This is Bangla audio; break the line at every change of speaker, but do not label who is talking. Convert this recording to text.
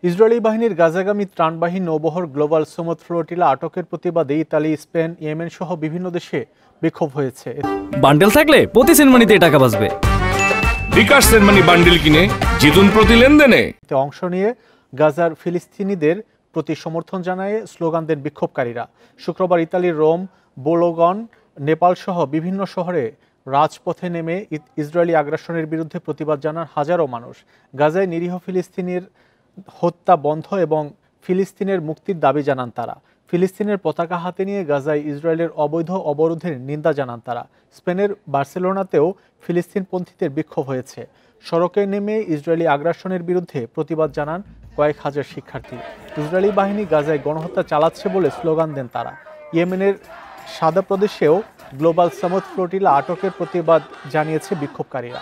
ইসরায়েলি বাহিনীর গাজাগামী ত্রাণবাহী নৌবহর গ্লোবাল সমুদ ফ্লোটিলা আটকের প্রতিবাদে ইতালি, স্পেন, ইয়েমেন সহ বিভিন্ন দেশে বিক্ষোভ হয়েছে।
বান্ডেল থাকলে প্রতি সেনমানিতে টাকা বাঁচবে।
বিকাশ সেনমানি বান্ডেল কিনে জিতুন প্রতি লেনদেনে।
অংশ নিয়ে গাজার ফিলিস্তিনিদের প্রতি সমর্থন জানায় স্লোগান দেন বিক্ষোভকারীরা। শুক্রবার ইতালির রোম, বোলোগন, নেপাল সহ বিভিন্ন শহরে রাজপথে নেমে ইসরায়েলি আগ্রাসনের বিরুদ্ধে প্রতিবাদ জানান হাজারো মানুষ। গাজায় নিরীহ ফিলিস্তিনির হত্যা বন্ধ এবং ফিলিস্তিনের মুক্তির দাবি জানান তারা। ফিলিস্তিনের পতাকা হাতে নিয়ে গাজায় ইসরায়েলের অবৈধ অবরোধের নিন্দা জানান তারা। স্পেনের বার্সেলোনাতেও ফিলিস্তিনপন্থীদের বিক্ষোভ হয়েছে। সড়কে নেমে ইসরায়েলি আগ্রাসনের বিরুদ্ধে প্রতিবাদ জানান কয়েক হাজার শিক্ষার্থী। ইসরায়েলি বাহিনী গাজায় গণহত্যা চালাচ্ছে বলে স্লোগান দেন তারা। ইয়েমেনের সাদা প্রদেশেও গ্লোবাল সমুদ ফ্লোটিলা আটকের প্রতিবাদ জানিয়েছে বিক্ষোভকারীরা।